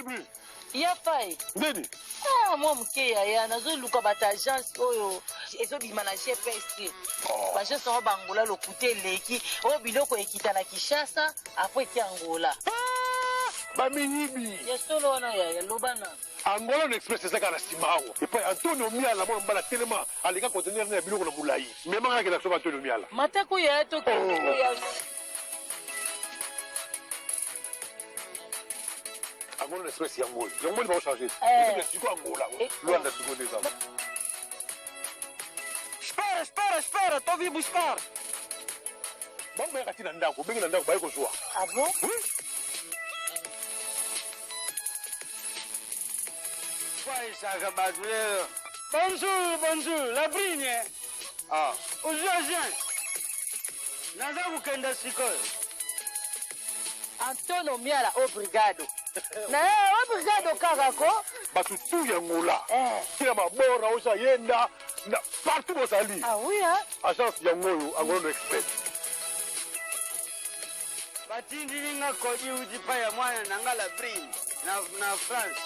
quel bruit? Il y a faille. Nini? Ah, moi, je nazo luka bata agence oyo. Ezo bi manager PST. Bagence en Bangola le côté leki. O biloko ekita na Kinshasa après ti Angola. Baminibi. Yesolo na ya lobana. Angola no express ezaka na simao. Et puis Antonio Miala mo mbala tellement alika conteneur na biloko na mulai. Même nga ke na so Antonio Miala. Matako ya to ko ya. Angola express yango. Yango va changer. C'est quoi Angola? Luanda siko déjà. Espera, tô vindo buscar. Vamos ver aqui na ndako, bem na ndako vai com sua. Ah bon? Vai, Saga Badre. Bonjour, la brigne. Ah, aujourd'hui, nada kukenda sikoyo. Antonio Miala obrigado. Na obrigado kakako. Batu tu yangola. Kila mabora osa yenda na partout bosali. Ah oui hein? Agence yangoyo Angola Express. Batindilinga kodi uji paya mwana nangala brigne na France.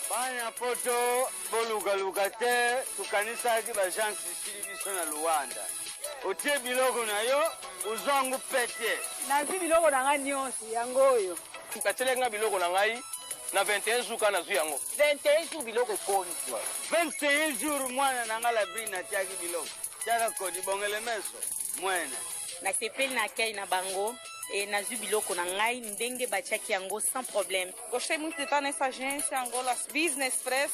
Banya poto bolugaluga te tukanisa ki bagence sili biso na Luanda. Otie biloko na yo uzwangu pete. Na biloko na ngai nyonso yango oyo. Katelenga biloko na ngai na 21 jours kana zu yango. 21 jours biloko komi. 21 jours mwana nangala brigne na tiaki biloko. Tiaka kodi bongele meso mwene. Na sepeli na kei na bango. E na biloko na ngai ndenge batiaki yango sans problème. Gostei muito de estar nessa agência Angola Business Express.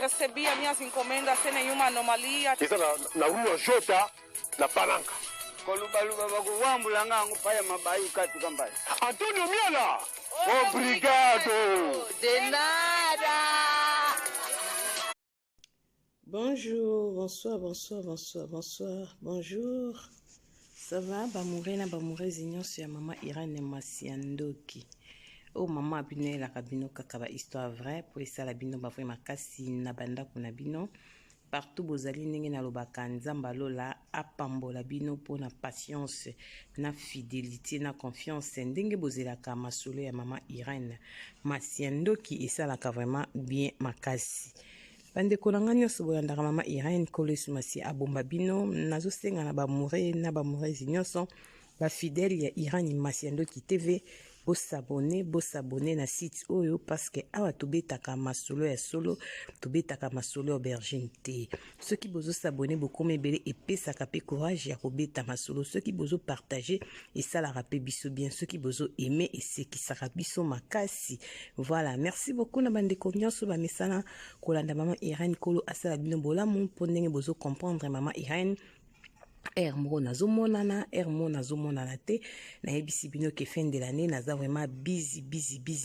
Recebi as minhas encomendas sem nenhuma anomalia. Isso na rua Jota, na Palanca. Kolubaluba bakuwambula ngangu paya mabayu katu kambai. Antonio Miala, obrigado. De nada. Bonjour, bonjour. Ça va, Bamourena, Bamourezi, nyonso ya Mama Irene Masiandoki. Oh, Mama abino la kabino kakaba histoire vraie, pour ça la bino bafwe makasi na banda kuna bino. Partout bozali ndenge na lobaka nzamba lola apambola bino po na patience, na fidélité, na confiance. Ndenge bozelaka masolo ya Mama Irene Masiandoki esalaka vraiment bien makasi. Bande kolanga nyonso bolandaka Mama Irene Kolesu Masi abomba bino nazosenga na bamure na bamurezi nyonso ba fidèle ya Irene Masiandoki TV bosabone na site oyo parce que awa tobetaka masolo ya solo tobetaka masolo aubergine te soki bozo s'abonner bokoma ebele epesaka pe courage ya kobeta masolo soki bozo partager esalaka pe biso bien soki bozo aimer esekisaka biso makasi. Voilà, merci beaucoup na bandeko nyonso bamesana kolanda Mama Irene Kolo asala bino bolamu mpo ndenge bozo comprendre Mama Irene Hermo nazomonana te na yebisi bino ke fin de l'année naza vraiment busy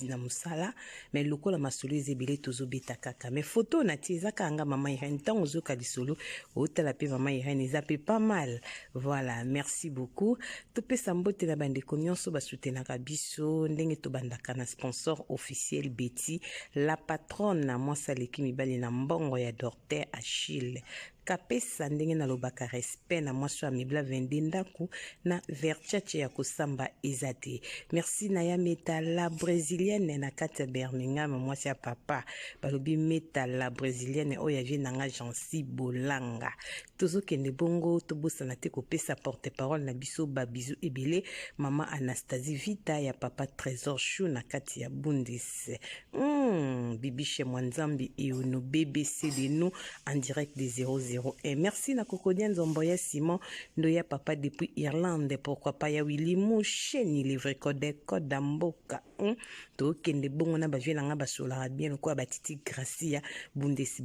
na musala mais lokola masolo ezebele tozobeta kaka mais photo na ti ezaka anga Mama Irene ntango ozoka lisolo otala pe Mama Irene eza pe pas mal. Voilà, merci beaucoup. Topesa mbote na bandeko nyonso basutenaka biso ndenge tobandaka na sponsor officiel Betty la patronne na mwasi aleki mibali na mbongo ya Docteur Achille kapesa ndenge na lobaka respect na mwasi ya mibla vende ndaku na verchache ya kosamba ezate. Merci na ya meta la brésilienne na kati ya Birmingham mwasi ya papa balobi meta la brésilienne oyo avie nanga Jansi Bolanga. Tozokende bongo tobosana te kopesa porte parole na biso babizu ebele Mama Anastasie Vita ya papa Trésor Chou na kati ya Bundes. Bibiche Mwanzambi et no BBC de nous en direct des 00. Et merci na Kokodian Zomboya Simon Ndoya papa depuis Irlande, pourquoi pas ya Willy Moucheni livre code d'amboka. To kende bongo na bavie nanga basola bien ko batiti Gracia Bundes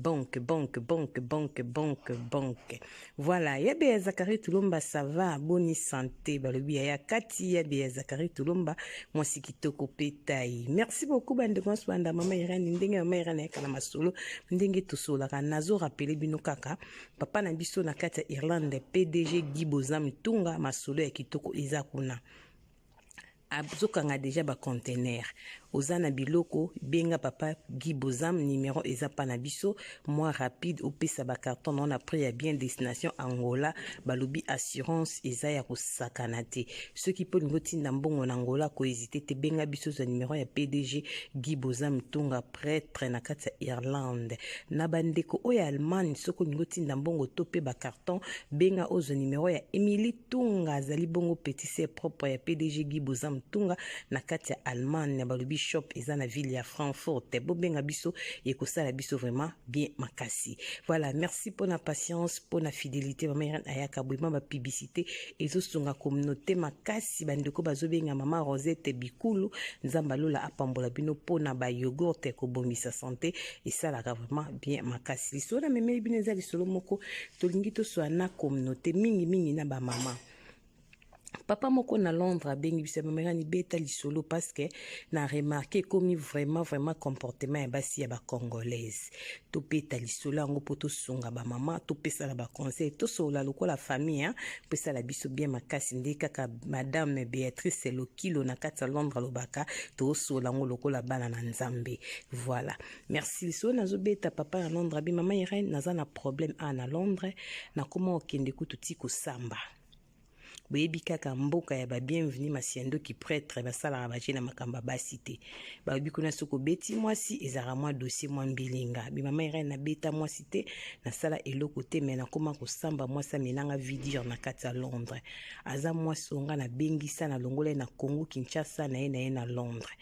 banque. Voilà, ya be Zakari Tulumba ça va, bonne santé balobi ya Kati ya be Zakari Tulumba mwasi kitoko petai. Merci beaucoup bande konso banda Mama Irene ndenge Mama Irene kana masolo ndenge tosola kana zo rappeler bino kaka papa na biso na kati ya Irlande PDG Guy Bozam Tunga masolo ya kitoko eza kuna abzokanga déjà ba conteneur ozana biloko benga papa Guy Bozam numéro eza pa na biso moi rapide opesa ba carton on après ya bien destination Angola balobi assurance eza ya kosakana te ceux qui peut ngotinda mbongo na Angola ko hésiter te benga biso za numéro ya PDG Guy Bozam Tunga prêtre na kati ya Irlande na bandeko oya Allemagne soko ngotinda mbongo topé ba carton benga ozo numéro ya Emily Tunga azali bongo petit c'est propre ya PDG Guy Bozam Tunga na kati ya Allemagne na balobi shop eza na ville ya Francfort bo benga biso et ko sala biso vraiment bien makasi. Voilà, merci pour la patience, pour la fidélité maman Irène ayaka boima ba publicité ezo sunga communauté makasi bandeko bazo benga mama Rosette Bikulu nzamba lola apambola bino pona ba yogurt ko bombisa santé et ça la vraiment bien makasi. So na meme bino za lisolo moko tolingi to so na communauté mingi na ba mama. Papa moko na Londres bengi bisa mama ni beta lisolo parce que na remarqué comme vraiment comportement ya basi ya ba congolaise to beta lisolo ngo poto songa ba mama to pesa la ba conseil to sola lokola famille hein pesa la biso bien makasi ndika ka madame Béatrice Lokilo na kata Londres lobaka to sola ngo lokola bana na nzambe. Voilà, merci lisolo nazo beta papa ya Londres bi mama Irène naza na problème na Londres na comment okende kututi ko samba boyebi kaka mboka ya ba bienvenue masiando qui prêtre basala baje na makamba basité bayebi kuna soko beti mwasi ezara mwa dossier mwa mbilinga bi mama Irène na beta mwasi te na sala eloko te mais na koma ko samba mwasa menanga vidir na kati ya Londres aza mwasi onga na bengisa na longola na Congo Kinshasa na ye na Londres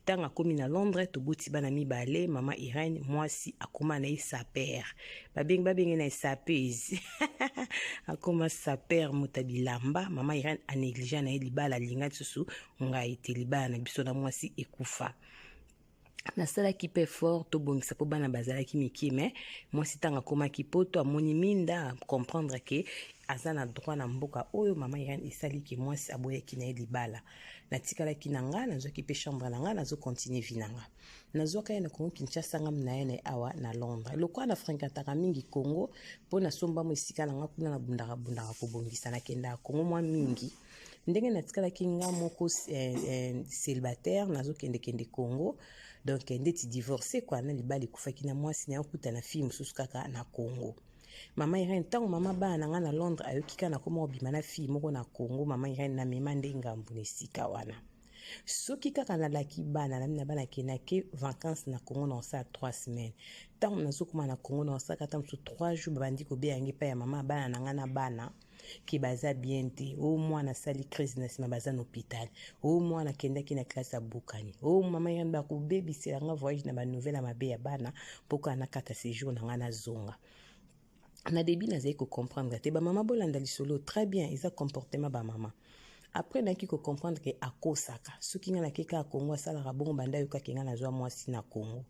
tanga komi na Londres to boti bana mibale mama Irène mwasi akoma na sa père babengi na sa pèse akoma sa père mutabilamba mama Irène a négligé na libala linga tsusu nga ite libala na biso na mwasi ekufa na sala ki pe fort to bongisa po bana bazala ki miki mais mwasi tanga koma ki poto amoni minda comprendre que azana droit na mboka oyo mama Irène esali ki mwasi aboye ki na libala na tikala ki nanga nazo ki pe chambre nanga nazo continuer vinanga nazo ka na Congo Kinshasa ngam na ene awa na Londres lokwa na frankataka mingi Congo po na somba mo esika nanga kuna na bundaka ko bongisa na kenda Congo mwa mingi ndenge na tikala ki nga moko célibataire nazo kende Congo donc ndeti divorcé quoi na libali kufaki na mwasi na okuta na fille mususu kaka na Congo. Mama Irène tango mama bana nga na Londres ayokika na koma obima na fille moko na Congo mama Irène na mema ndenga mbune sika wana soki kaka na laki bana na bana kenake vacances na Congo na sa 3 semaines tango nazo kuma na Congo na sa kata mso 3 jours bandi ko beyangi pa ya mama bana na nga na bana ki baza bien te au moins na sali crise na sima baza na hôpital au moins na kenda ki na classe abukani au mama Irène ba ko bebisi nga voyage na ba nouvelle mabe ya bana poko na kata séjour na nga na zonga na début nazai ko comprendre te ba mama bolanda lisolo très bien isa comportement ba mama après na ki ko comprendre que akosaka soki nga na keka Congo sala ka bongo banda yoka kinga na zwa mwasi na Congo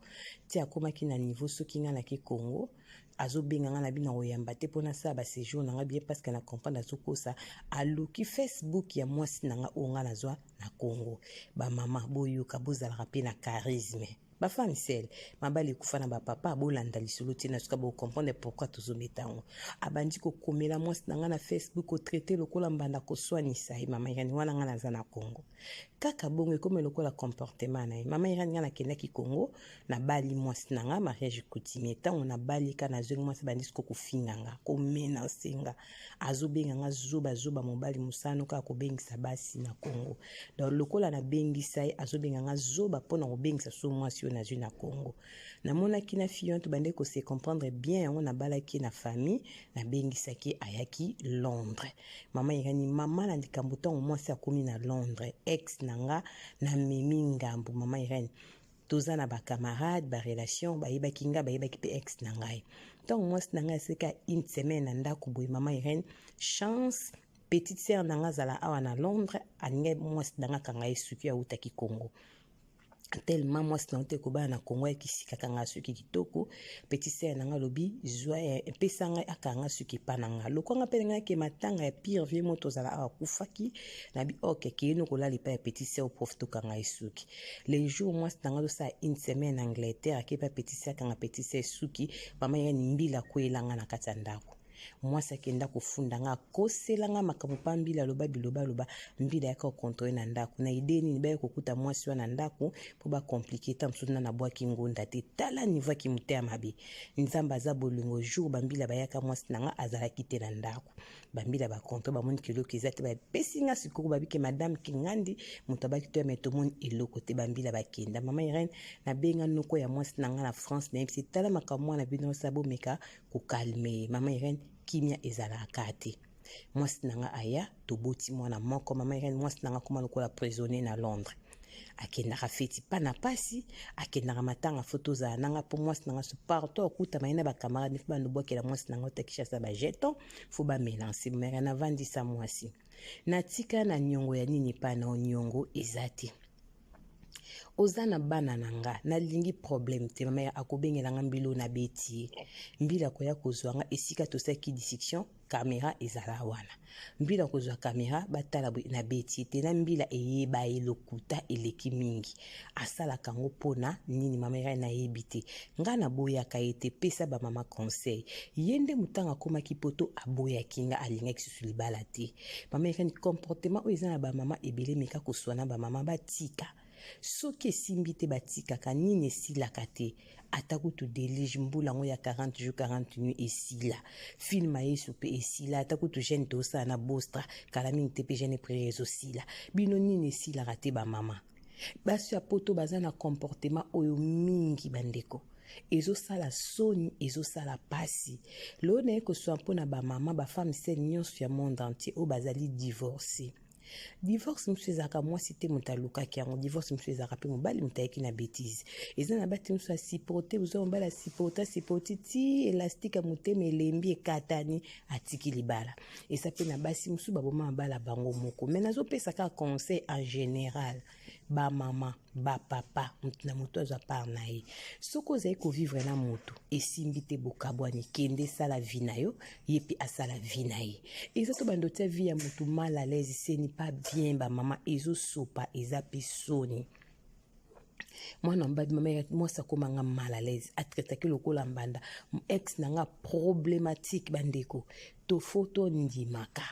ti akoma ki na niveau soki nga na ki Congo azo benga nga na bina oyamba te pona sa ba séjour na nga bien parce que na comprendre azokosa aluki Facebook ya mwasi na nga onga na zwa na Congo ba mama boyoka bozala rapé na charisme ba femme seule mabali kufana ba papa bolanda lisolo tina suka bo comprendre pourquoi tozometango abandi ko komela mwasi na nga na Facebook ko traiter lokola mbanda ko soignisa mama Irène wana nga na za na Congo kaka bongo comme lokola comportement na mama Irène nga na kenda ki Congo na bali mwasi na nga mariage coutumier tango na bali kana zeli mwasi bandi ko kufinga nga ko mena senga azobenga nga zoba mobali musano ka ko bengisa basi na Congo donc lokola na bengisa azobenga nga zoba pona ko bengisa so mwasi na na Congo na mona kina fiyon to bande ko se comprendre bien on na balaki na famille na bengisa ki ayaki Londres mama Irène mama na ndikambo to mwasi akomi na Londres ex nanga na memi ngambu mama Irène toza na ba camarade ba relation ba yebaki nga ba yebaki pe ex nangai donc mwasi nanga seka une semaine na ndako boy mama Irène chance petite sœur nanga zala awa na Londres aninga mwasi nanga kanga esuki ya utaki Congo tellement moi c'est nanté ko ba na Congo ya kisika kanga suki kitoko petit sœur nanga lobi joie pesanga akanga suki pananga lokonga pelenga ke matanga ya pire vie moto zala akufaki na bi ok ki no ko la lipa ya petit sœur profito kanga suki les jours moi c'est nanga ça une semaine en Angleterre ke pa petit sœur kanga petit sœur suki mama ya nimbila ko elanga na katandako mwasi akenda kofunda nga akosela nga makambo mpa mbila aloba biloba loba mbila yaka okontrole na ndako na ide nini baye kokuta mwasi wana ndako mpo bakomplike ta mosusu na bwaki ngonda te tala nivo aki moteya mabe nzambe aza bolingo jour bambila bayaka mwasi na nga azalaki te na ndako bambila bakontrole bamoni kiloko eza te bapesi nga sikoko babike madame kingandi moto abaki to ya me tomoni eloko te bambila bakenda mama Irene nabenga noko ya mwasi na nga na France na yebisi tala makambo mwana bino osa bomeka kokalme mama Irene kimia ezalaka te mwasi na nga aya toboti mwana moko mama Irene mwasi na nga koma lokola prisonnier na Londres akendaka feti pa na pasi akendaka matanga foto za nanga po mwasi nanga so partout okuta mayina bakamarade fo bandobwakela mwasi nanga otakishasa bajeton fo bamelanse mere na vandisa mwasi natika na nyongo ya nini pa na onyongo eza te oza na bana na nga nalingi problème te mama ya akobengela nga mbilo na beti mbila koya kozwa nga esika tosaki dissection kamera ezala wana mbila kozwa kamera batala na beti te na mbila eyeba elokuta eleki mingi asala kango pona nini mama ya na yebi te nga na boya ka ete pesa ba mama conseil yende mutanga koma kipoto aboya kinga alinga kisusu libala te mama ya ni comportement oza na ba mama ebele meka koswana ba mama batika soki esimbi te batikaka nini esilaka te atakutu delige mbula ngo ya 40 jours 40 nuits esila film yesu pe esila atakutu jeune tosala na bostra kala mingi te pe jeune priere ezosila bino nini esilaka te bamama basi ya poto baza na comportement oyo mingi bandeko ezosala soni ezosala pasi lelo naye koswa mpona bamama bafemme sele nyonso ya monde entier oyo bazali divorce divorce msu ezaka mwasi te moto alukaki yango divorce msu ezaka mpe mobali moto ayeki na bétise eza na bati msu asiporte ozwa mobali asiporte ti elastike ya motema elembi ekatani atiki libala eza mpe na basi msu baboma mabala bango moko me nazopesa kaka conseil en général bamama bapapa moto na moto azwa part na ye soki ozali kovivre na moto esimbi te bokabwani kende esala vi na yo ye mpe asala vi na ye eza to bando tia vi ya moto mal à l'aise seni pas bien bamama ezosopa eza mpe soni mwana mbadi mama mwasi akomanga mal à l'aise atretaki lokola mbanda ex na nga problématique bandeko to foto ndimaka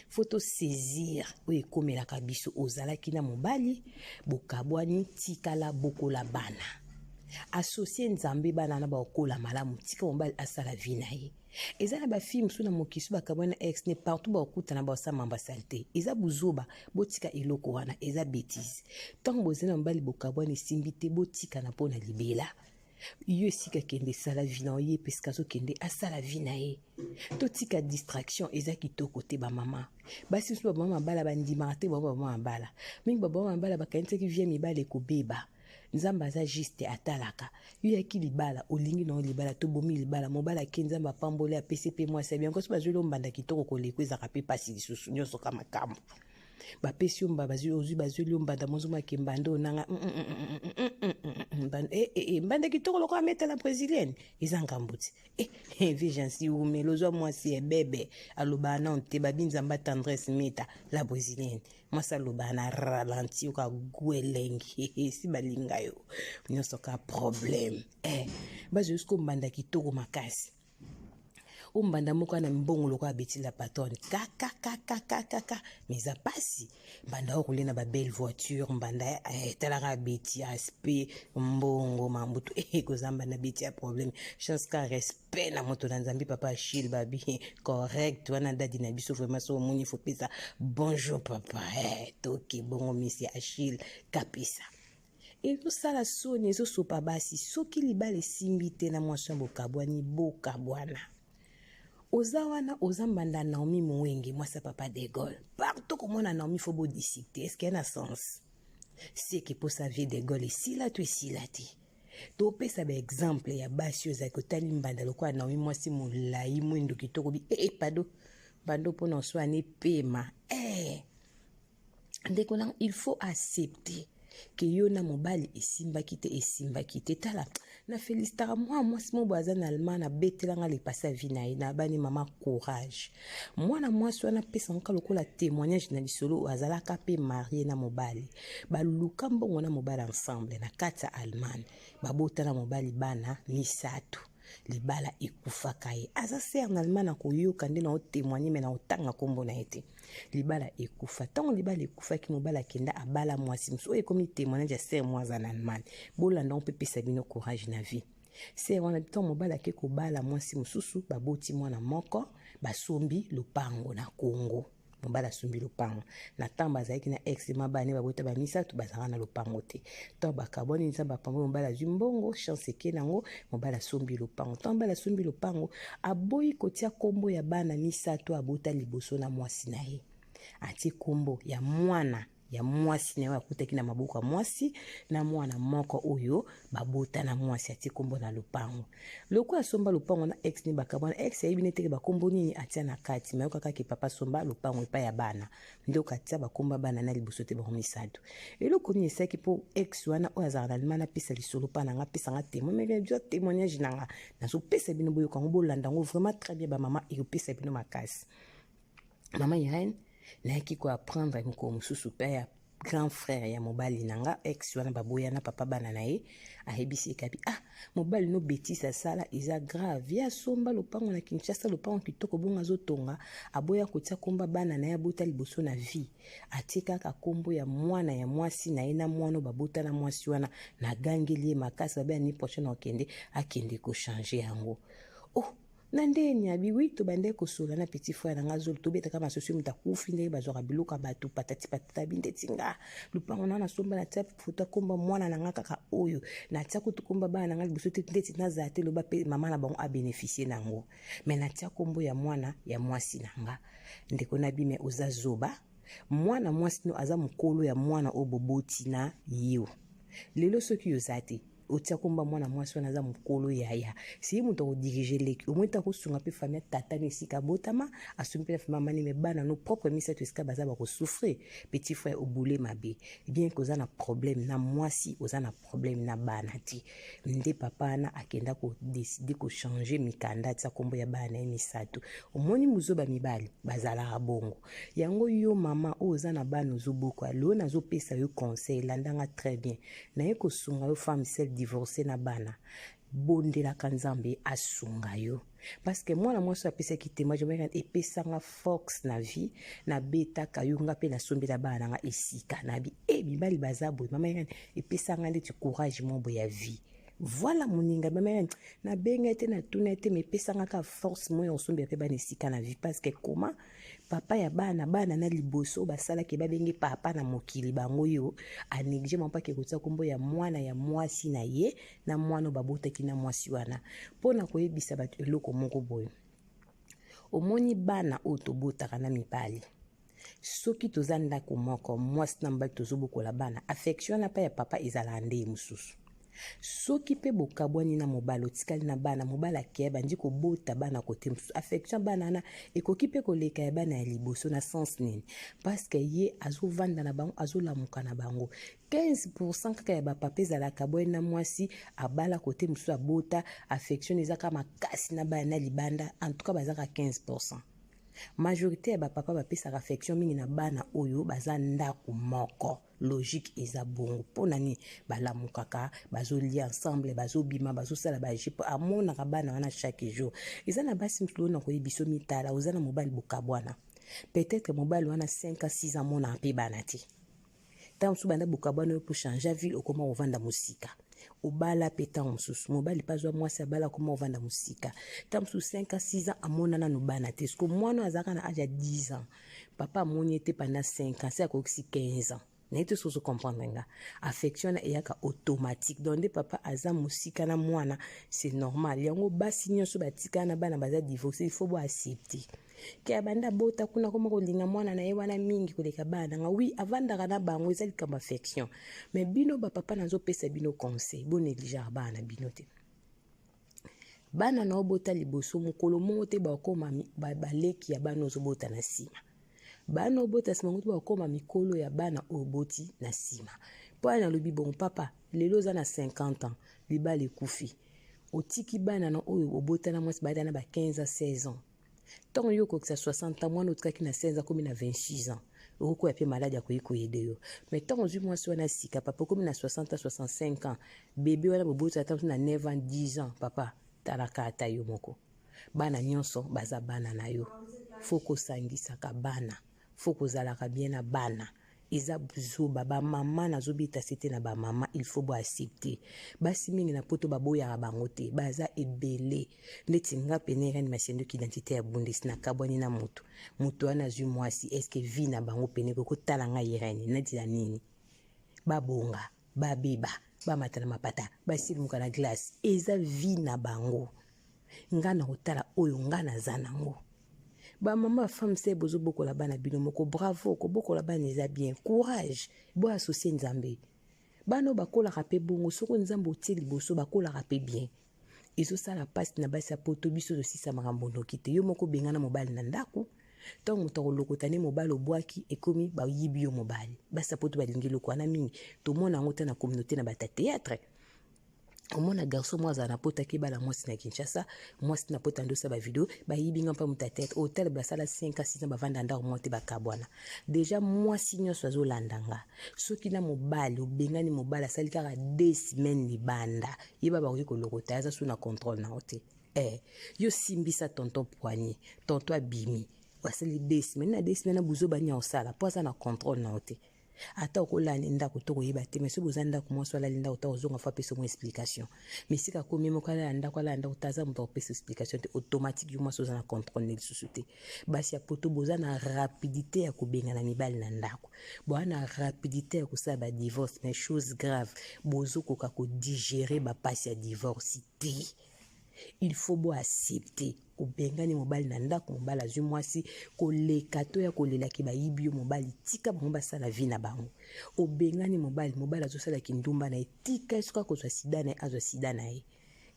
foto saisir oyo ekomelaka biso ozalaki na mobali bokabwani tikala bokola bana associe nzambe bana na bakola malamu tika mobali asala vi na ye eza na bafilme mosusu na mokisi bakabwani na ex ne partout bakutana basama basalite eza buzoba botika eloko wana eza bétise ntango bozali na mobali bokabwani esimbi te botika na mpo na libela yo esika kende esala vi na ye pesika azokende asala vi na ye totika distraction eza kitoko te bamama basi mosusu babama mabala bandimaka te babama mabala mingi babama mabala bakanisaki vie mibala ekobeba nzambe aza juste atalaka yo yaki libala olingi na yo libala tobomi libala mobala ake nzambe apamboli apesi mpe mwasi bien koso bazweli ombanda kitoko koleko ezaka mpe pasi lisusu nyonso ka makambo bapesi yo bazweli ombanda mozomaki mbanda onanga mbanda kitoko lokola metala brésilienne eza ngambo te vigensi umela ozwa mwasi ebebe alobaa na nte babi nzambe tendresse meta la brésilienne mwasi alobaa na ralenti oka gwelengi esi balinga yo nyonso ka problème bazwa yosko mbanda kitoko makasi ombanda moko na mbongo loko abetila patron kaka meza pasi mbanda okole na ba belle voiture mbanda talaka beti aspe mbongo mambutu kozamba na beti ya problème chance ka respect na moto na nzambi papa Achille babi correct wana dadi na biso vraiment so moni faut pesa bonjour papa toki bongo monsieur Achille kapisa ezosala soni ezosopa basi soki libala esimbi te na mwasi bokabwani bokabwana oza wana oza mbanda Naomi Muwenge mwasa papa de Gaulle partout komona Naomi faut bo disciter est-ce qu'il y a un sens c'est que pour sa vie de Gaulle esila to esila te topesa ba exemple ya basi oza kotali mbanda lokwa Naomi mwasi molai mwindo kitoko bi pado bando pona oswane pema ndeko na il faut accepter que yo na mobali esimbaki te tala na félicitaka mwasi mo bwaza na Allemagne abetelanga lepasa vi na ye na bani mama courage mwana mwasi wana pesa nka lokola témoignage na lisolo azalaka pe marié na mobali baluka mbongo na mobali ensemble na kati ya Allemagne babota na mobali bana misato libala ekufaka ye aza ser na alma na koyoka nde na otémoigne me na otanga nkombo na ye te libala ekufa ntango libala ekufaki mobali akenda abala mwasi mosusu oyo ekomi témoignage ya ser mwa aza na allemagne bolanda mpe pesa bino courage na vie ser wana ntango mobali ake kobala mwasi mosusu baboti mwana moko basombi lopango na Congo mobali asombi lopango na ntango bazalaki na ex mabane babota bamisato bazalaka na lopango te ntango bakaboni nzambe bapambo mobali azwi mbongo chance eke nango mobali asombi lopango ntango mobali asombi lopango aboyi kotia nkombo ya bana misato abota liboso na mwasi na ye atie nkombo ya mwana ya mwasi na ye akutaki na maboko ya mwasi na mwana moko oyo babota na mwasi atie nkombo na lopango lokola asomba lopango na ex ni bakabwana ex ayebi neteke bakombo nini atia na kati mayoka kaka papa somba lopango epai ya bana ndoka atia bakomba bana na liboso te bango misato eloko nini esaki mpo ex wana oyo azalaka na alima napesa lisolo mpa nanga apesanga témoignage bia témoignage nanga nazopesa bino boyoka yango bolanda yango vraiment très bien bamama ekopesa bino makasi mama Irene nayaki koapprendre moko mosusu mpe ya grand frère ya mobali nanga ex wana baboyana papa bana na ye ayebisi ekabi mobali no bétise asala eza grave ya somba lopango na Kinshasa lopango kitoko bongo azotonga aboya kotia komba bana na ye abota liboso na vie atie kaka nkombo ya mwana ya mwasi na ye na mwana babota na mwasi wana na gangeli ye makasi babe ani prochaine akende kochange yango na ndeni ya biwi tobande kosola na petit frère nanga zolo tobetaka masosio mutu akufi ndenge bazwaka biloko bato patati patata bindeti nga lupango na nasomba na tia foto komba mwana nanga kaka oyo na tia kutu komba bana nanga liboso te ndeti naza te loba pe mama na bango abénéficier nango mais na tia kombo ya mwana ya mwasi nanga ndeko na bime oza zoba mwana mwasi no aza mokolo ya mwana oboboti na yo lelo soki yozate otia komba mwana mwasi wana aza mokolo yaya si mutu akodirige leki omweta kosunga mpe famille tata na esika botama asombi mpe na famille amani me bana no propre misato esika baza bakosouffre petit frère obule mabe bien koza na problème na mwasi oza na problème na bana ti nde papa wana akenda kodeside kochange mikanda atia kombo ya bana ye misato omoni mozoba mibali bazalaka bongo yango yo mama oyo oza na bana ozobokwa leo nazopesa yo conseil landanga très bien naye kosunga yo femme sel divorcé na bana bondelaka nzambe asunga yo parce que mwana mwasi apesaki témoignage epesanga force na vie na betaka yo nga mpe nasombela bana nanga esika na bi mibali baza boye mama epesanga ndeti courage mo boye ya vie voilà moninga bama na benga te na tuna te me pesanga ka force moyo osombe pe bana esika na vie parce que comment papa ya bana na liboso basala ke babenge papa na mokili bango yo a négligé mon pas ke kotia kombo ya mwana ya mwasi na ye na mwana babotaki na mwasi wana pona koyebisa bato eloko moko boye omoni bana oyo tobotaka na mibali soki toza ndako moko mwasi na mobali tozobokola bana affection na pa ya papa ezala nde mosusu soki pe bokabwani na mobali otikali na bana mobali akeye bandi kobota bana kote mosusu affection bana na ekoki pe koleka ya bana ya liboso na sens nini parce que ye azovanda na bango azolamuka na bango 15% kaka ya bapapa ezalaka boye na mwasi abala kote mosusu abota affection ezaka makasi na bana na libanda en tout cas bazaka 15%. Majorité ya bapapa bapesaka affection mingi na bana oyo baza ndako moko logique eza bongo pona ni balamukaka bazolia ensemble bazobima bazosala bajipo amonaka bana wana chaque jour eza na basi mtulo na koyebiso mitala oza na mobali bokabwana peut-être mobali wana 5 à 6 ans mona mpe bana te tant su banda bokabwana pour changer ville okoma ovanda musika obala peta mosusu mobali pazwa mwasi abala koma ovanda musika tant su 5 à 6 ans amona na nobana te sko mwana azaka na âge ya 10 ans papa amoni ete pendant 5 ans c'est akoksi 15 ans nete soso comprendre nga affection eyaka automatique donc papa aza musika na mwana c'est normal yango basi nyonso batika na bana baza divorcé il faut bo accepter ke banda bota kuna koma kolinga mwana na ye wana mingi koleka bana nga oui avandaka na bango ezali kama affection mais bino papa nazo pesa bino conseil bo négliger bana bino te bana na obota liboso mokolo mote ba koma baleki ya bana ozobota na sima bana obota sima ngutu ba koma mikolo ya bana oboti na sima po ana lobi bon papa lelo za na 50 ans libale kufi otiki bana na oyo obota na mwasi bada na ba 15 à 16 ans tant yo ko 60 ans mwana otkaki na 16 ans comme na 26 ans oko ya pe malade akoyiko yedeyo mais tant ozu mwasi wana sika papa comme na 60 à 65 ans bébé wana bobota tant na 9 ans 10 ans papa talaka ata yo moko bana nyonso baza bana na yo fo kosangisaka bana fo kozalaka bien na bana eza buzoba bamama nazobita sete na bamama il faut boaccepter basi mingi na poto baboyaka bango te baza ebele ndeti nga pene Irene Masiandoki identité ya Bundesi na kabwani na moto wana azwi mwasi eske vi na bango pene kokotala nga Irene neti na nini babonga babeba bamatana mapata basilimuka na glace eza vi na bango nga na kotala oyo nga naza nango bamama femme se bozo bokola bana bino moko bravo ko bokola bana eza bien courage bo associer nzambe bano bakolaka pe bongo soko nzambe otie liboso bakolaka pe bien ezosala pasi na basi ya poto biso tosisa makambo noki te yo moko bengana mobali na ndako ntango moto akolokota ne mobali obwaki ekomi bayibi yo mobali basi ya poto balingi eloko wana mingi tomona yango te na communauté na bata théâtre omona garçon moi azala na pota kebala mwasi na Kinshasa mwasi na pota ndosa bavideo bayibi nga mpa muta tete hotel basala 5 à 6 ans bavanda ndako monte bakabwana déjà mwasi nyonso azolandanga soki na mobali obengani mobali asali kaka 2 semaines libanda yeba bakoki kolokota aza su na contrôle na ote yo simbisa tonton poignet tonton abimi basali 2 semaines na 2 semaines na buzo banya osala po aza na contrôle na ote ata okolanda ndako to koyeba te mais so boza ndako mwasi alali ndako ta ozonga fa pesa mo explication mais sika komi moko alala ndako utaza moto apesa explication te automatique yo mwasi oza na contrôle na lisusu te basi ya poto boza na rapidité ya kobenga na mibali na ndako boza na rapidité ya kosala ba divorce mais chose grave bozokoka kodigérer bapasi ya divorce te il faut bo accepter obengani mobali na ndako mobali azwi mwasi koleka to ya kolelaki bayibi yo mobali tika bango basala vi na bango obengani mobali azosalaki ndumba na ye tika esuka kozwa sida na ye azwa sida na ye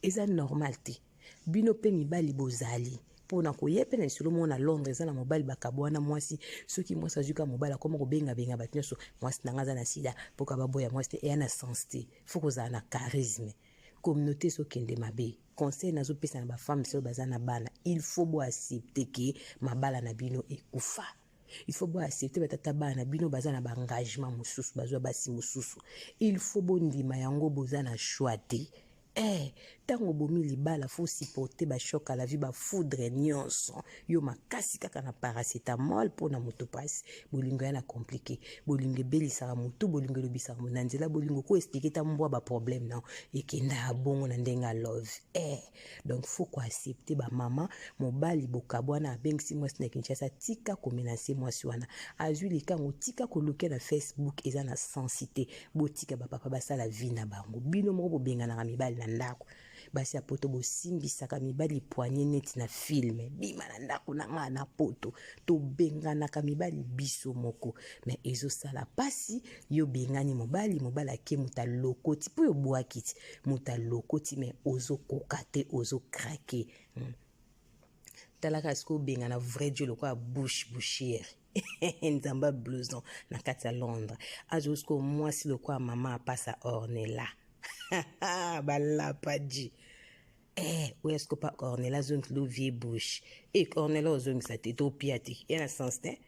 eza normal te bino mpe mibali bozali mpona koyepe na lisolo moko na Londres eza na mobali bakabwana mwasi soki mwasi azwika mobali akoma kobengabenga bato nyonso mwasi nanga aza na sida mpoka baboya mwasi te eya na sens te fo kozala na charisme communauté sokende mabe conseil nazopesa na bafemme so baza na bana il faut bo accepter ke mabala na bino ekufa il faut bo accepter batata bana bino baza na engagement mosusu bazwa basi mosusu il faut bo ndima yango boza na choix te tango bomi libala faut supporter ba choc à la vie ba foudre nyonso yo makasi kaka na paracetamol pona moto pasi bolingo yana compliqué bolingo belisaka motu bolingo lobisaka monanzela bolingo ko expliquer ta mbwa ba problème na ekenda bongo na ndenga love donc faut ko accepter ba mama mobali bokabwana abengisi mwasi na Kinshasa tika ko menacer mwasi wana azwi likango tika ko luke na Facebook eza na sensité botika ba papa basala vie na bango bino moko bobengana na mibali na ndako basi ya poto bosimbisaka mibali poignée neti na filme bima na ndako na nga na poto tobenganaka mibali biso moko mais ezosala pasi yo bengani mobali ake muta lokoti po yo bwakiti muta lokoti mais ozokoka te ozokrake talaka siko bengana vrai Dieu lokola bouchière nzamba blouson na kati ya Londres azosko mwasi lokola mama apasa Ornella balapaji oyasko pa Ornella zongi lo vie bouche Ornella ozongisa te topia te yana sens te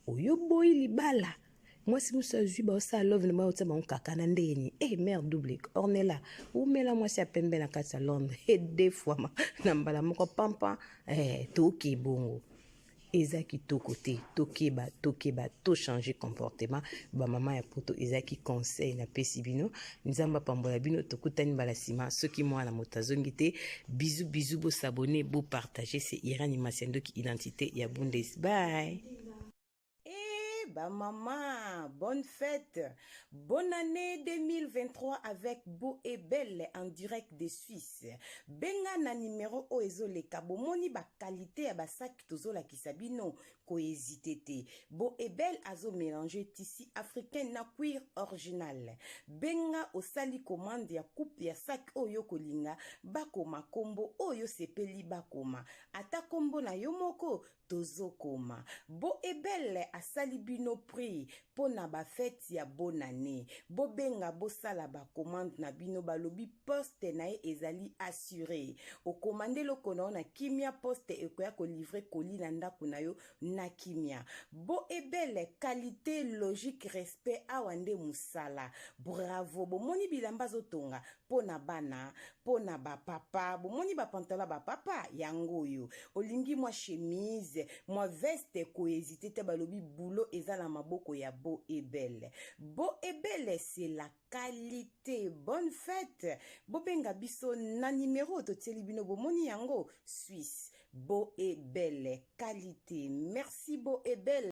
oyo boyi libala mwasi musa zwi ba osa love na otsa ba kaka na ndeni mère double Ornella umela mwasi apembe na kati ya Londres deux fois na mbala moko pampa toki bongo ezaki to côté tokeba to changer comportement ba mama ya poto ezaki conseil na pesi bino nzamba pambola bino tokutani balasima soki mwana motazongi te bisous bo s'abonner bo partager c'est Irene Masiandoki identité ya Bundesi bye. Bah maman, bonne fête, bonne année 2023 avec Beau et Belle en direct de Suisse. Benga na numéro oezo le kabo moni ba qualité ya ba sac tozo la kisabino ko hésité te. Beau et Belle azo mélanger tissu africain na cuir original. Benga osali commande ya coupe ya sac oyo kolinga bakoma kombo oyo sepeli bakoma. Ata kombo na yomoko tozo koma. Beau et Belle asali bino prix pona ba fête ya bonne année. Bobenga bosala ba commande na bino balobi poste na ye ezali assuré. O commande loko na Kimia poste ekoya ko livrer colis na ndako na yo na Kimia. Bo ebele qualité logique respect awande musala. Bravo bomoni bilamba zotonga pona bana pona ba papa bomoni ba pantalon ba papa yangoyo. Olingi mwa chemise mwa veste ko hésiter te balobi boulot ezala maboko ya Bo Ebele. Bo Ebele c'est la qualité. Bonne fête. Bobenga biso na numéro to bino bomoni yango Suisse. Bo Ebele qualité. Merci Bo Ebele.